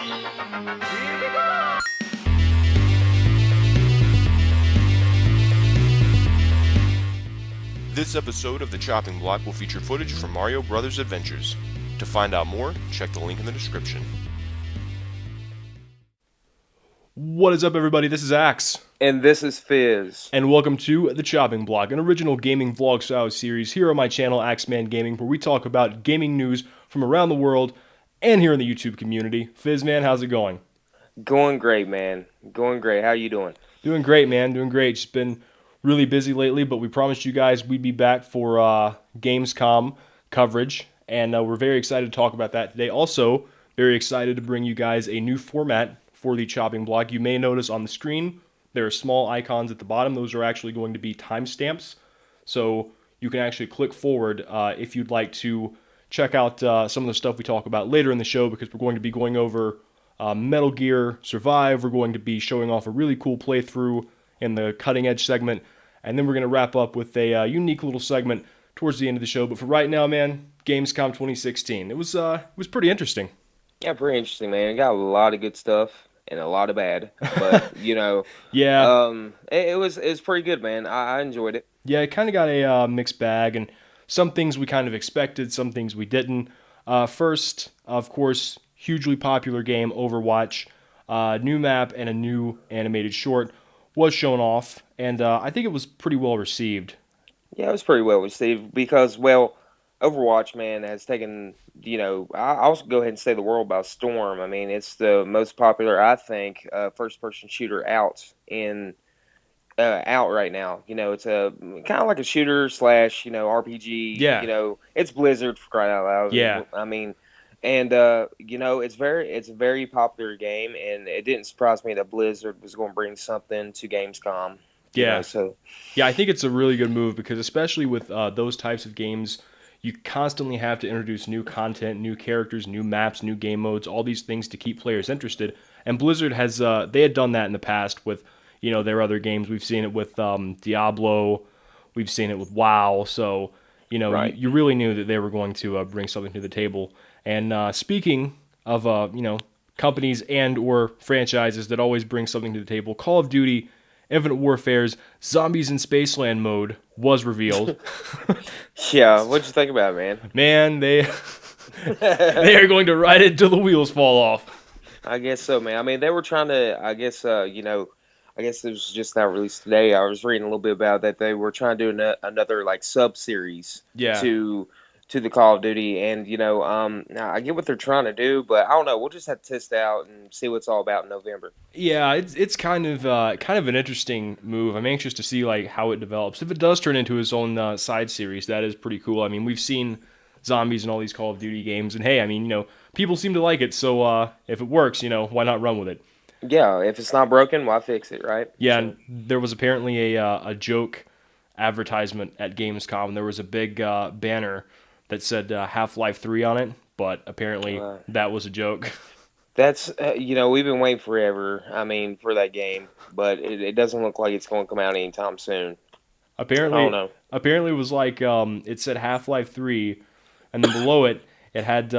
This episode of The Chopping Block will feature footage from Mario Brothers Adventures. To find out more, check the link in the description. What is up, everybody? This is Axe. And this is Fizz. And welcome to The Chopping Block, an original gaming vlog style series here on my channel, AxeManGaming, where we talk about gaming news from around the world and here in the YouTube community. Fizz, man, how's it going? Going great, man. Going great. How you doing? Doing great, man. Doing great. Just been really busy lately, but we promised you guys we'd be back for Gamescom coverage, and we're very excited to talk about that today. Also, very excited to bring you guys a new format for the chopping block. You may notice on the screen there are small icons at the bottom. Those are actually going to be timestamps, so you can actually click forward if you'd like to check out some of the stuff we talk about later in the show, because we're going to be going over Metal Gear Survive. We're going to be showing off a really cool playthrough in the cutting edge segment, and then we're going to wrap up with a unique little segment towards the end of the show. But for right now, man, Gamescom 2016. It was pretty interesting. Yeah, pretty interesting, man. It got a lot of good stuff and a lot of bad, but Yeah. It was pretty good, man. I enjoyed it. Yeah, it kind of got a mixed bag, and some things we kind of expected, some things we didn't. First, of course, hugely popular game, Overwatch, new map and a new animated short was shown off, and I think it was pretty well received. Yeah, it was pretty well received because, well, Overwatch, man, has taken, I'll go ahead and say the world by storm. I mean, it's the most popular, I think, first-person shooter out right now. It's a kind of like a shooter slash, RPG. Yeah. It's Blizzard, for crying out loud. Yeah. I mean, and it's a very popular game, and it didn't surprise me that Blizzard was going to bring something to Gamescom. Yeah. Yeah, I think it's a really good move, because especially with those types of games, you constantly have to introduce new content, new characters, new maps, new game modes, all these things to keep players interested. And Blizzard has they had done that in the past with their other games. We've seen it with Diablo, we've seen it with WoW. So Right. you really knew that they were going to bring something to the table. And speaking of companies and or franchises that always bring something to the table, Call of Duty Infinite Warfare's Zombies in Spaceland mode was revealed. Yeah, what'd you think about it, man? Man, they they are going to ride it till the wheels fall off. I guess so, man. I mean, they were trying to, I guess it was just not released today. I was reading a little bit about that. They were trying to do another like sub-series Yeah. to the Call of Duty, and I get what they're trying to do, but I don't know. We'll just have to test it out and see what it's all about in November. Yeah, it's kind of an interesting move. I'm anxious to see like how it develops. If it does turn into its own side series, that is pretty cool. I mean, we've seen zombies in all these Call of Duty games, and hey, I mean, people seem to like it. So if it works, why not run with it? Yeah, if it's not broken, why fix it, right? Yeah, and there was apparently a joke advertisement at Gamescom. There was a big banner that said Half-Life 3 on it, but apparently that was a joke. That's we've been waiting forever. I mean, for that game, but it doesn't look like it's going to come out anytime soon. Apparently, I don't know. Apparently, it was like it said Half-Life 3, and then below it had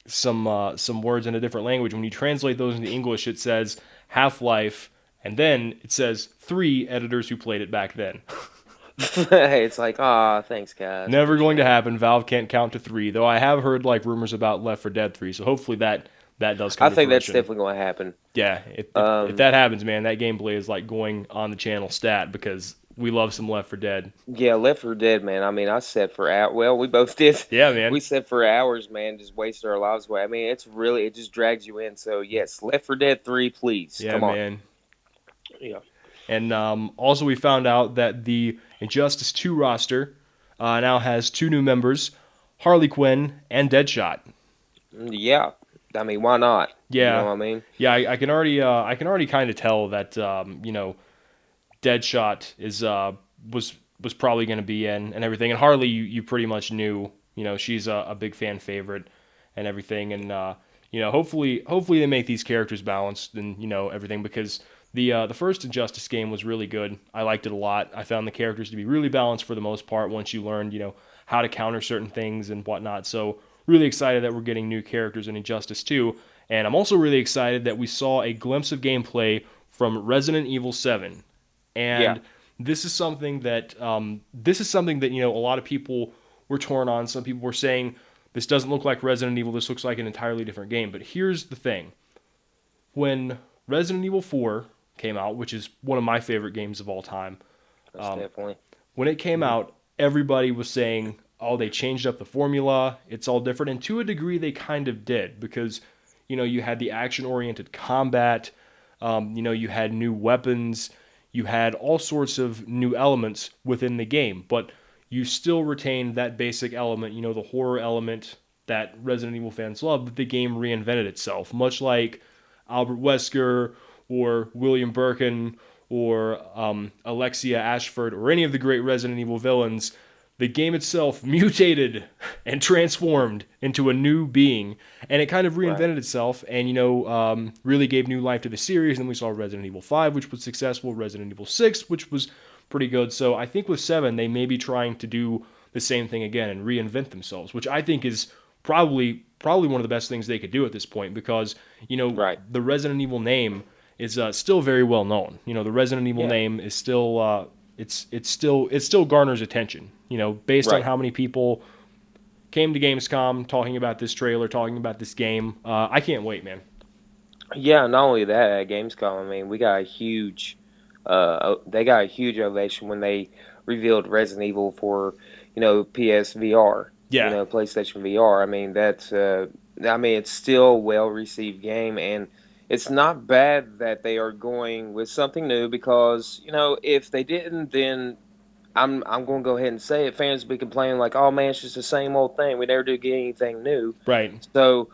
some words in a different language. When you translate those into English, it says Half-Life, and then it says 3 editors who played it back then. It's like, thanks, guys. Never going to happen. Valve can't count to 3, though I have heard like rumors about Left 4 Dead 3, so hopefully that does come I to think that's fruition. definitely going to happen. Yeah, if that happens, man, that gameplay is like going on the channel stat, because we love some Left 4 Dead. Yeah, Left 4 Dead, man. I mean, I sat for hours. Well, we both did. Yeah, man. We sat for hours, man, just wasted our lives away. I mean, it just drags you in. So, yes, Left 4 Dead 3, please. Yeah, Come on. man. Yeah. And also we found out that the Injustice 2 roster now has 2 new members, Harley Quinn and Deadshot. Yeah. I mean, why not? Yeah. You know what I mean? Yeah, I can already kind of tell that Deadshot is was probably going to be in and everything. And Harley, you pretty much knew, she's a big fan favorite and everything. And hopefully they make these characters balanced and everything, because the first Injustice game was really good. I liked it a lot. I found the characters to be really balanced for the most part once you learned how to counter certain things and whatnot. So really excited that we're getting new characters in Injustice 2. And I'm also really excited that we saw a glimpse of gameplay from Resident Evil 7. Yeah, And this is something that a lot of people were torn on. Some people were saying this doesn't look like Resident Evil. This looks like an entirely different game. But here's the thing: when Resident Evil 4 came out, which is one of my favorite games of all time, most definitely. when it came Mhm. out, everybody was saying, "Oh, they changed up the formula. It's all different." And to a degree, they kind of did because you had the action-oriented combat. You had new weapons. You had all sorts of new elements within the game, but you still retained that basic element. The horror element that Resident Evil fans love. But the game reinvented itself, much like Albert Wesker or William Birkin or Alexia Ashford or any of the great Resident Evil villains. The game itself mutated and transformed into a new being, and it kind of Right. reinvented itself, and really gave new life to the series. And then we saw Resident Evil 5, which was successful, Resident Evil 6, which was pretty good. So I think with 7, they may be trying to do the same thing again and reinvent themselves, which I think is probably one of the best things they could do at this point because Right. the Resident Evil name is still very well known. The Resident Evil Yeah. name is still it still garners attention. Based on Right. how many people came to Gamescom talking about this trailer, talking about this game. I can't wait, man. Yeah, not only that, at Gamescom, I mean, we got a huge, they got a huge ovation when they revealed Resident Evil for, PSVR, Yeah, PlayStation VR. I mean, I mean, it's still a well-received game, and it's not bad that they are going with something new because, if they didn't, then I'm going to go ahead and say it. Fans be complaining like, "Oh man, it's just the same old thing. We never do get anything new." right. So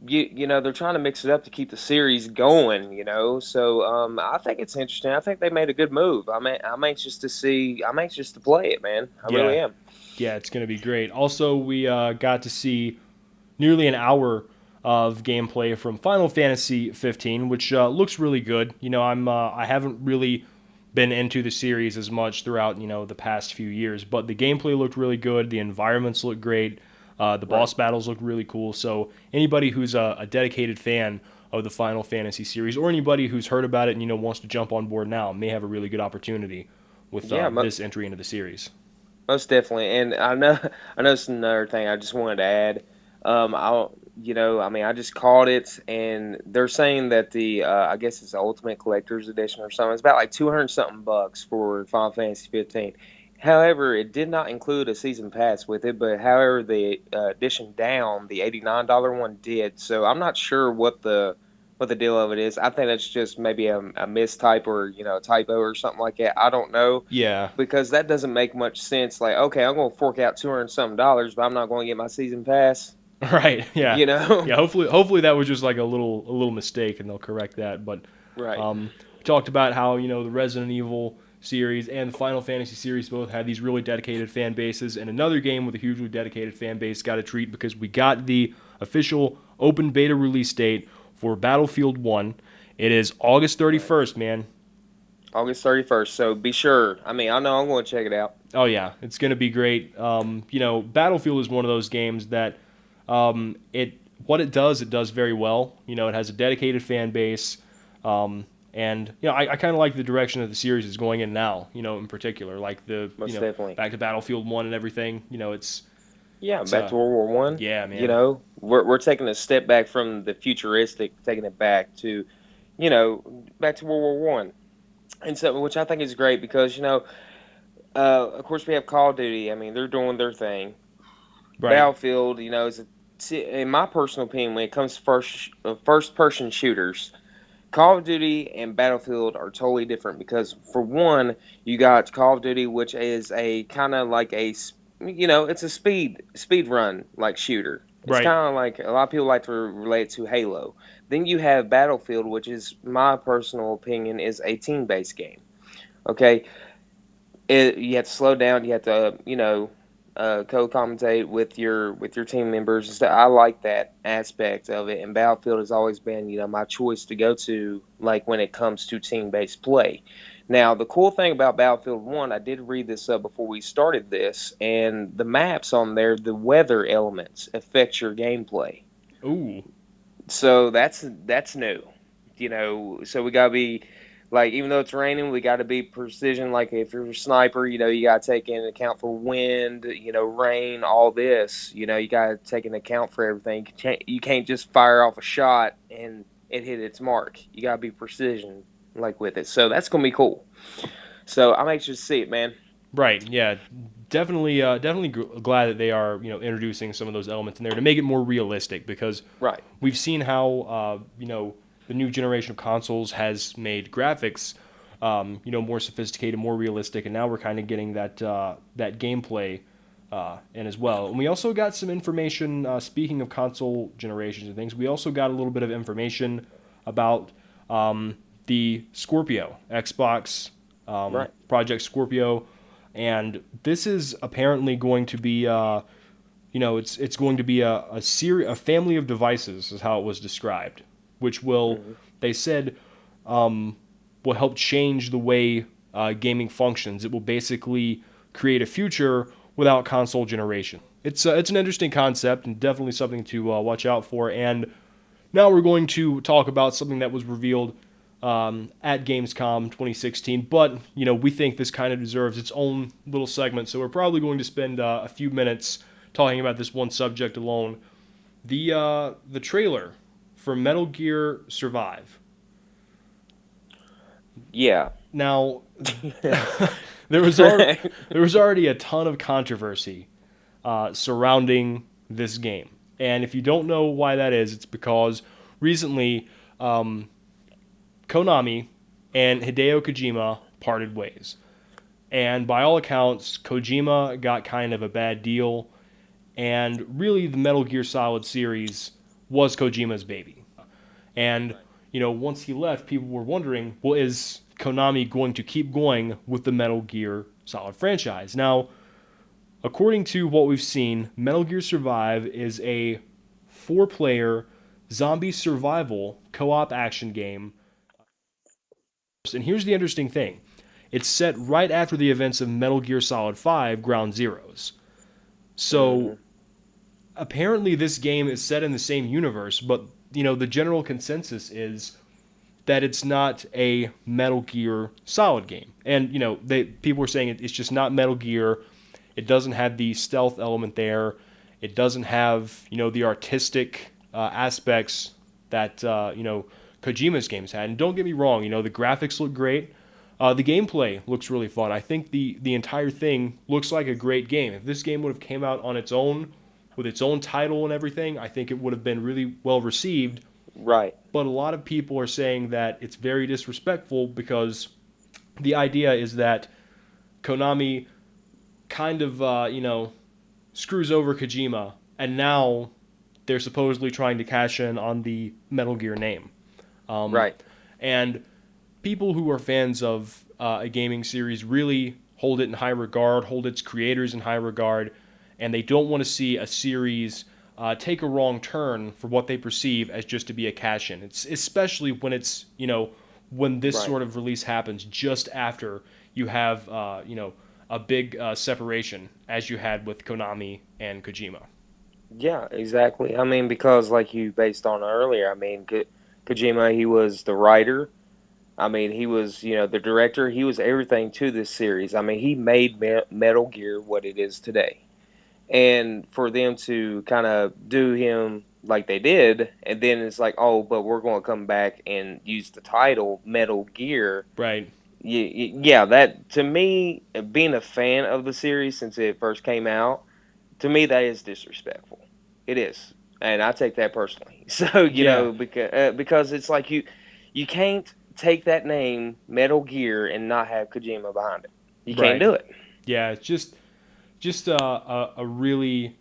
they're trying to mix it up to keep the series going, so I think it's interesting. I think they made a good move. I'm anxious to play it, man. I really Yeah, am. yeah, it's gonna be great. Also, we got to see nearly an hour of gameplay from Final Fantasy 15, which looks really good. I haven't really been into the series as much throughout the past few years, but the gameplay looked really good. The environments look great. The Right. boss battles look really cool. So anybody who's a dedicated fan of the Final Fantasy series, or anybody who's heard about it and wants to jump on board now, may have a really good opportunity with Yeah, this entry into the series. most definitely. And I know I know it's another thing I just wanted to add. I mean, I just called it, and they're saying that I guess it's the Ultimate Collector's Edition or something. It's about like 200 something bucks for Final Fantasy 15. However, it did not include a season pass with it, but however, the edition down, the $89 one did. So I'm not sure what the deal of it is. I think that's just maybe a mistype or a typo or something like that. I don't know Yeah, because that doesn't make much sense. Like, okay, I'm going to fork out 200 something dollars, but I'm not going to get my season pass. right. Yeah, You know? yeah. Hopefully that was just like a little mistake, and they'll correct that. But Right. we talked about how the Resident Evil series and the Final Fantasy series both had these really dedicated fan bases, and another game with a hugely dedicated fan base got a treat because we got the official open beta release date for Battlefield 1. It is August Right. 31st, man. August 31st. So be sure. I mean, I know I'm going to check it out. Oh yeah, it's going to be great. Battlefield is one of those games that it what it does very well. It has a dedicated fan base, and I kind of like the direction that the series is going in now. In particular, like the Most definitely. back to Battlefield 1 and everything. Yeah, It's back to World War One. yeah, man. We're taking a step back from the futuristic, taking it back to, back to World War One, and so which I think is great because of course we have Call of Duty. I mean, they're doing their thing. Right, Battlefield, in my personal opinion, when it comes to first person shooters, Call of Duty and Battlefield are totally different because for one, you got Call of Duty, which is a kind of like it's a speed run like shooter. It's right. kind of like a lot of people like to relate it to Halo. Then you have Battlefield, which is my personal opinion is a team based game. Okay, you have to slow down. You have to co-commentate with your team members and stuff. I like that aspect of it, and Battlefield has always been my choice to go to like when it comes to team-based play. Now, the cool thing about Battlefield 1, I did read this up before we started this, and the maps on there, the weather elements affect your gameplay. Ooh, So that's new. So we gotta be like, even though it's raining, we gotta be precision. Like if you're a sniper, you gotta take into account for wind, rain, all this. You gotta take into account for everything. You can't just fire off a shot and it hit its mark. You gotta be precision like with it. So that's gonna be cool. So I'm anxious to see it, man. Right. Yeah. Definitely. Definitely glad that they are introducing some of those elements in there to make it more realistic because Right. we've seen how the new generation of consoles has made graphics more sophisticated, more realistic, and now we're kind of getting that gameplay in as well. And we also got some information. Speaking of console generations and things, we also got a little bit of information about the Scorpio Xbox Right. Project Scorpio, and this is apparently going to be it's going to be a family of devices is how it was described, which will Hmm. they said will help change the way gaming functions. It will basically create a future without console generation. It's an interesting concept and definitely something to watch out for. And now we're going to talk about something that was revealed at Gamescom 2016, but we think this kind of deserves its own little segment, so we're probably going to spend a few minutes talking about this one subject alone. The trailer for Metal Gear Survive. Yeah. Now, there was already, there was already a ton of controversy surrounding this game, and if you don't know why that is, it's because recently Konami and Hideo Kojima parted ways. And by all accounts, Kojima got kind of a bad deal. And really, the Metal Gear Solid series was Kojima's baby. And, once he left, people were wondering, well, is Konami going to keep going with the Metal Gear Solid franchise? Now, according to what we've seen, Metal Gear Survive is a 4-player zombie survival co op action game. And here's the interesting thing, it's set right after the events of Metal Gear Solid 5 Ground Zeroes. So Hmm. apparently this game is set in the same universe, but the general consensus is that it's not a Metal Gear Solid game. And people were saying it's just not Metal Gear. It doesn't have the stealth element there. It doesn't have the artistic aspects that Kojima's games had. And don't get me wrong, the graphics look great. The gameplay looks really fun. I think the entire thing looks like a great game. If this game would have came out on its own, with its own title and everything, I think it would have been really well received. Right. But a lot of people are saying that it's very disrespectful because the idea is that Konami kind of screws over Kojima, and now they're supposedly trying to cash in on the Metal Gear name. Um, Right. and people who are fans of a gaming series really hold it in high regard, hold its creators in high regard, and they don't want to see a series take a wrong turn for what they perceive as just to be a cash in. It's especially when it's when this Right. sort of release happens just after you have a big separation as you had with Konami and Kojima. Yeah, exactly. I mean, because like you based on earlier, I mean, Kojima, he was the writer. I mean, he was, the director. He was everything to this series. I mean, he made Metal Gear what it is today. And for them to kind of do him like they did, and then it's like, oh, but we're going to come back and use the title Metal Gear. Right. Yeah, that to me, being a fan of the series since it first came out, to me that is disrespectful. It is, and I take that personally. So Yeah. because it's like you can't take that name Metal Gear and not have Kojima behind it. You can't Right. do it. Yeah. It's just a really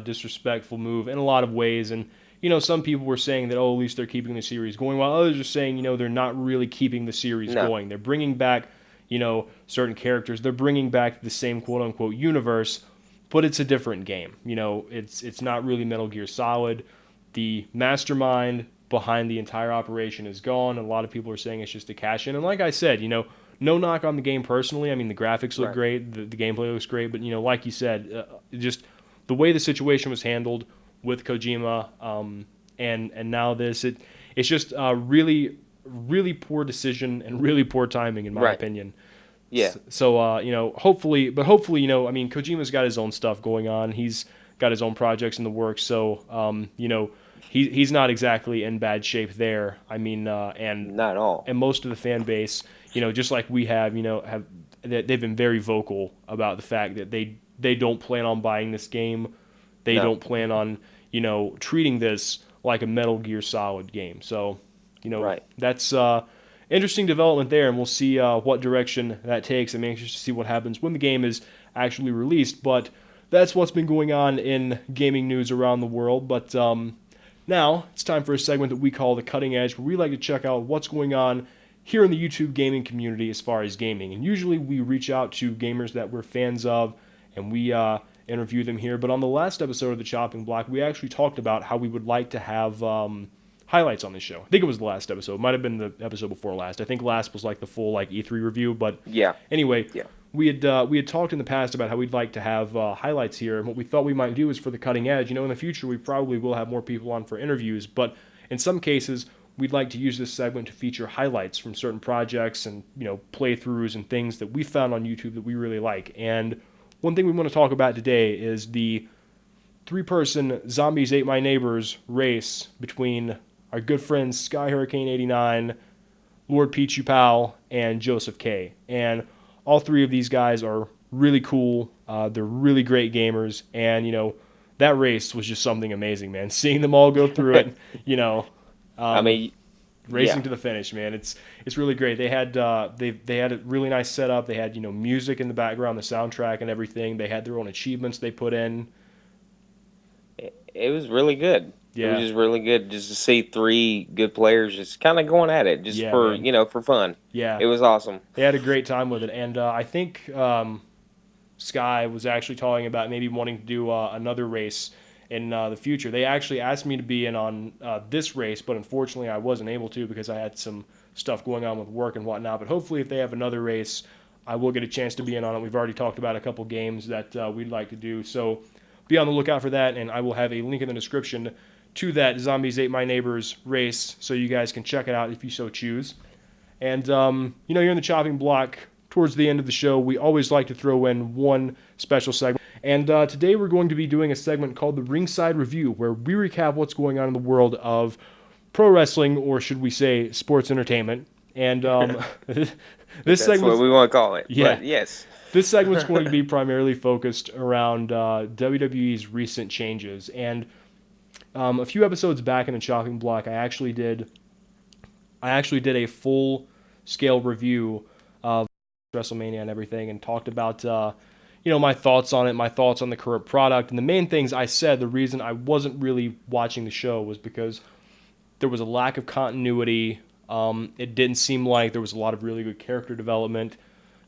disrespectful move in a lot of ways. And some people were saying that, at least they're keeping the series going, while others are saying they're not really keeping the series No. going. They're bringing back certain characters. They're bringing back the same quote unquote universe, but it's a different game. It's not really Metal Gear Solid. The mastermind behind the entire operation is gone. A lot of people are saying it's just a cash in. And like I said, no knock on the game personally. I mean, the graphics look Right. great, the gameplay looks great, but like you said, just the way the situation was handled with Kojima, and now this. It's just really really poor decision and really poor timing in my Right. opinion. Yeah. So hopefully, I mean, Kojima's got his own stuff going on. He's got his own projects in the works. So, he's not exactly in bad shape there. I mean, Not at all. and most of the fan base, just like we have, they've been very vocal about the fact that they don't plan on buying this game. They No. don't plan on, treating this like a Metal Gear Solid game. So, Right. that's interesting development there, and we'll see what direction that takes. I'm anxious to see what happens when the game is actually released. But that's what's been going on in gaming news around the world. But now it's time for a segment that we call the Cutting Edge, where we like to check out what's going on here in the YouTube gaming community as far as gaming. And usually we reach out to gamers that we're fans of, and we interview them here. But on the last episode of the Chopping Block, we actually talked about how we would like to have highlights on this show. I think it was the last episode. It might have been the episode before last. I think last was like the full like E3 review. But Yeah. anyway, Yeah. we had talked in the past about how we'd like to have highlights here, and what we thought we might do is for the Cutting Edge. In the future we probably will have more people on for interviews, but in some cases we'd like to use this segment to feature highlights from certain projects and playthroughs and things that we found on YouTube that we really like. And one thing we want to talk about today is the three-person Zombies Ate My Neighbors race between our good friends Sky Hurricane 89, Lord Pichu Pal, and Joseph K. And all three of these guys are really cool. They're really great gamers, and that race was just something amazing, man. Seeing them all go through it, I mean, racing yeah. to the finish, man. It's really great. They had they had a really nice setup. They had music in the background, the soundtrack, and everything. They had their own achievements they put in. It was really good. It Yeah, was just really good just to see three good players just kind of going at it just yeah, for, man. for fun. Yeah, It was awesome. they had a great time with it, and I think Sky was actually talking about maybe wanting to do another race in the future. They actually asked me to be in on this race, but unfortunately I wasn't able to because I had some stuff going on with work and whatnot. But hopefully, if they have another race, I will get a chance to be in on it. We've already talked about a couple games that we'd like to do, so be on the lookout for that, and I will have a link in the description to that Zombies Ate My Neighbors race, so you guys can check it out if you so choose. And, you're in the chopping block towards the end of the show. We always like to throw in one special segment. And today we're going to be doing a segment called the Ringside Review, where we recap what's going on in the world of pro wrestling, or should we say sports entertainment. And this That's segment, what we want to call it. yeah, But yes. this segment's going to be primarily focused around WWE's recent changes. And a few episodes back in the chopping block, I actually did a full scale review of WrestleMania and everything, and talked about my thoughts on it, my thoughts on the current product, and the main things I said. The reason I wasn't really watching the show was because there was a lack of continuity. It didn't seem like there was a lot of really good character development.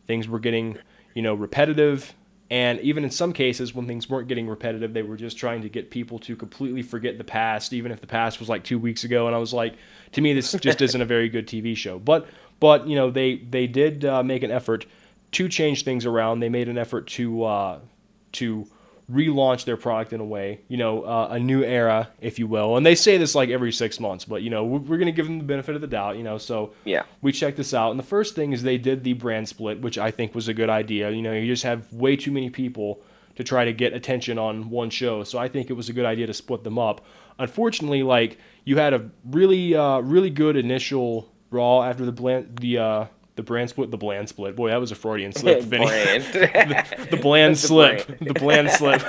Things were getting repetitive. And even in some cases, when things weren't getting repetitive, they were just trying to get people to completely forget the past, even if the past was like 2 weeks ago. And I was like, to me, this just isn't a very good TV show. But they did make an effort to change things around. They made an effort to relaunch their product in a way, a new era, if you will. And they say this like every 6 months, but we're going to give them the benefit of the doubt, So Yeah. we checked this out, and the first thing is they did the brand split, which I think was a good idea. You just have way too many people to try to get attention on one show, so I think it was a good idea to split them up. Unfortunately, like you had a really good initial Raw after the brand split. The bland split. Boy, that was a Freudian slip, Vinny. Brand. The bland The slip. brand. The bland slip.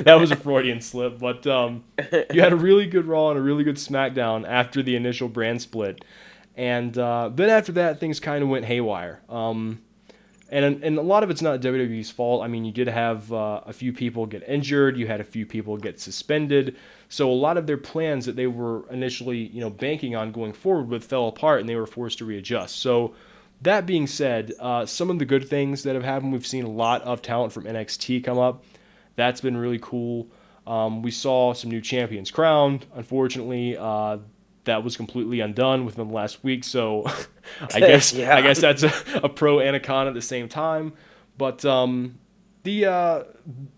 That was a Freudian slip. But you had a really good Raw and a really good SmackDown after the initial brand split. And then after that, things kind of went haywire. And a lot of it's not WWE's fault. I mean, you did have a few people get injured. You had a few people get suspended. So a lot of their plans that they were initially, banking on going forward with fell apart, and they were forced to readjust. So that being said, some of the good things that have happened, we've seen a lot of talent from NXT come up. That's been really cool. We saw some new champions crowned. Unfortunately, that was completely undone within the last week. So I guess Yeah. that's a pro and a con at the same time. But the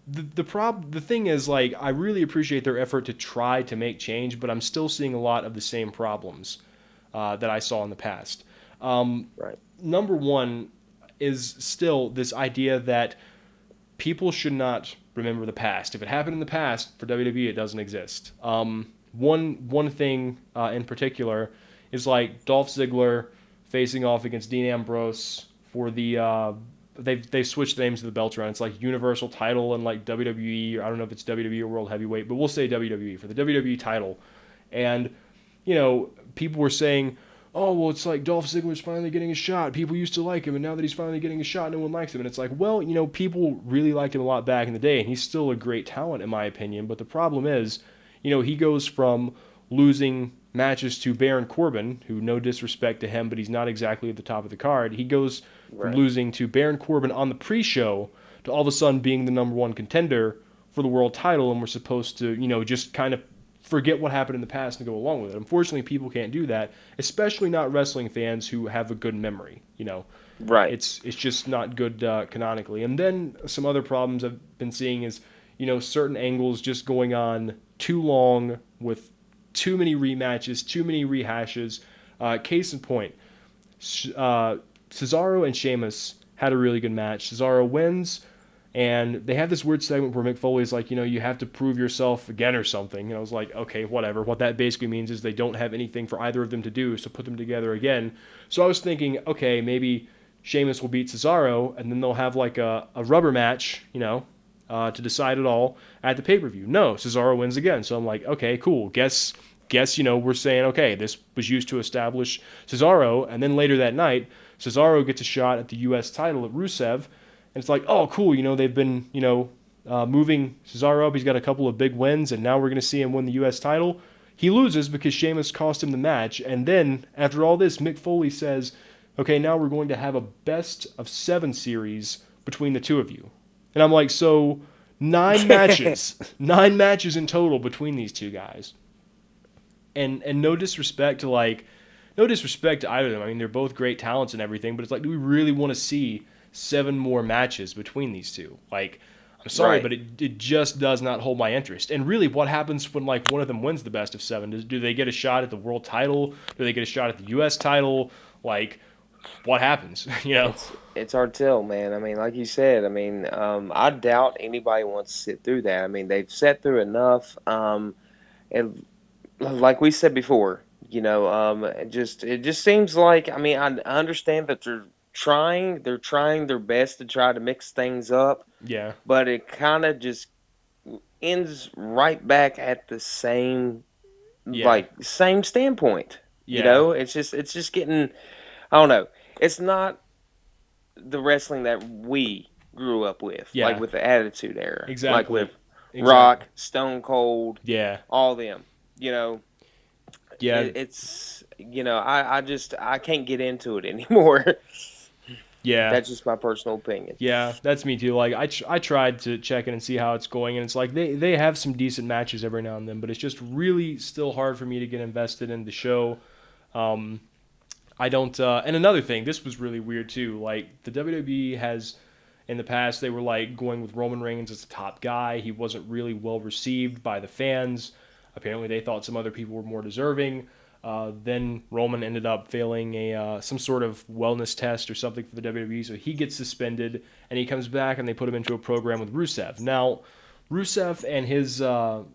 the thing is, like, I really appreciate their effort to try to make change, but I'm still seeing a lot of the same problems that I saw in the past. Right. Number one is still this idea that people should not remember the past. If it happened in the past for WWE, it doesn't exist. One thing in particular is like Dolph Ziggler facing off against Dean Ambrose for the they've switched the names of the belts around. It's like Universal Title and like WWE. I don't know if it's WWE or World Heavyweight, but we'll say WWE for the WWE title. And people were saying, oh, well, it's like Dolph Ziggler's finally getting a shot. People used to like him, and now that he's finally getting a shot, no one likes him. And it's like, well, people really liked him a lot back in the day, and he's still a great talent, in my opinion. But the problem is, he goes from losing matches to Baron Corbin, who, no disrespect to him, but he's not exactly at the top of the card. He goes from Right. losing to Baron Corbin on the pre-show to all of a sudden being the number one contender for the world title, and we're supposed to, just kind of forget what happened in the past and go along with it. Unfortunately, people can't do that, especially not wrestling fans who have a good memory. Right. It's just not good canonically. And then some other problems I've been seeing is, certain angles just going on too long with too many rematches, too many rehashes. Case in point, Cesaro and Sheamus had a really good match. Cesaro wins, and they have this weird segment where Mick Foley's like, you have to prove yourself again or something. And I was like, okay, whatever. What that basically means is they don't have anything for either of them to do, so put them together again. So I was thinking, okay, maybe Sheamus will beat Cesaro, and then they'll have like a rubber match, to decide it all at the pay-per-view. No, Cesaro wins again. So I'm like, okay, cool. Guess, we're saying, okay, this was used to establish Cesaro, and then later that night, Cesaro gets a shot at the U.S. title at Rusev, and it's like, oh, cool, they've been, moving Cesaro up. He's got a couple of big wins, and now we're going to see him win the U.S. title. He loses because Sheamus cost him the match, and then, after all this, Mick Foley says, okay, now we're going to have a best of 7 series between the two of you. And I'm like, so 9 matches, 9 matches in total between these two guys. And no disrespect to either of them. I mean, they're both great talents and everything, but it's like, do we really want to see 7 more matches between these two? Like, I'm sorry, Right. but it just does not hold my interest. And really, what happens when like one of them wins the best of 7? Do they get a shot at the world title? Do they get a shot at the U.S. title? Like, what happens? It's hard to tell, man. I mean, like you said, I mean, I doubt anybody wants to sit through that. I mean, they've sat through enough. And like we said before, it just seems like, I mean, I understand that they're trying their best to try to mix things up, Yeah, but it kind of just ends right back at the same, yeah, like, same standpoint. yeah, It's just getting, I don't know. It's not the wrestling that we grew up with, like yeah. with the Attitude Era, like with Exactly, Rock, exactly. Stone Cold, Yeah, all them. You know, yeah, I can't get into it anymore. yeah. That's just my personal opinion. Yeah, that's me too. Like I tried to check in and see how it's going, and it's like they have some decent matches every now and then, but it's just really still hard for me to get invested in the show. Um, I don't. And another thing, this was really weird too. Like the WWE has in the past, they were like going with Roman Reigns as the top guy. He wasn't really well received by the fans. Apparently, they thought some other people were more deserving. Then Roman ended up failing some sort of wellness test or something for the WWE, so he gets suspended, and he comes back, and they put him into a program with Rusev. Now, Rusev and his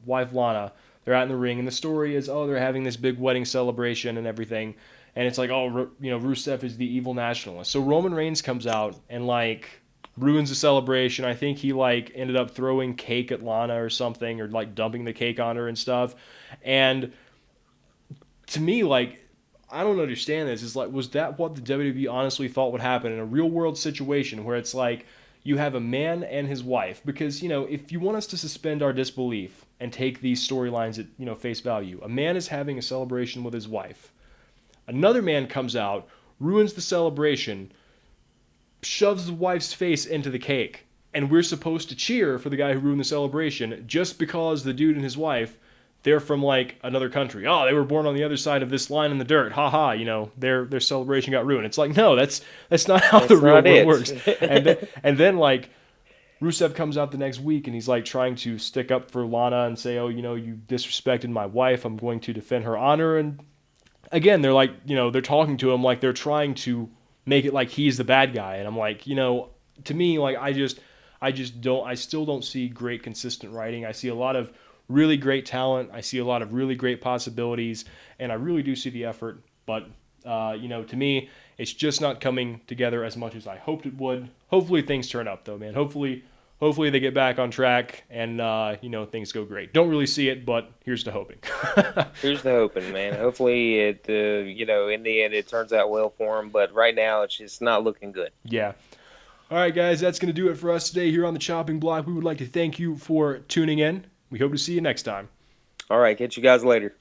wife Lana, they're out in the ring, and the story is, oh, they're having this big wedding celebration and everything, and it's like, oh, Rusev is the evil nationalist. So Roman Reigns comes out and like ruins the celebration. I think he like ended up throwing cake at Lana or something, or like dumping the cake on her and stuff, and to me, like, I don't understand this. Is like, was that what the WWE honestly thought would happen in a real world situation where it's like you have a man and his wife? Because if you want us to suspend our disbelief and take these storylines at face value, a man is having a celebration with his wife. Another man comes out, ruins the celebration, shoves the wife's face into the cake, and we're supposed to cheer for the guy who ruined the celebration just because the dude and his wife, they're from like another country. Oh, they were born on the other side of this line in the dirt. Ha ha, their celebration got ruined. It's like, no, that's not how the That's real not world it. works. And then like Rusev comes out the next week and he's like trying to stick up for Lana and say, oh, you disrespected my wife. I'm going to defend her honor. And again, they're like, they're talking to him like they're trying to make it like he's the bad guy. And I'm like, to me, like I still don't see great consistent writing. I see a lot of really great talent. I see a lot of really great possibilities, and I really do see the effort. But to me, it's just not coming together as much as I hoped it would. Hopefully, things turn up though, man. Hopefully they get back on track and things go great. Don't really see it, but here's to hoping. Here's the hoping, man. Hopefully, in the end, it turns out well for him. But right now, it's just not looking good. Yeah. All right, guys, that's going to do it for us today here on the Chopping Block. We would like to thank you for tuning in. We hope to see you next time. All right, catch you guys later.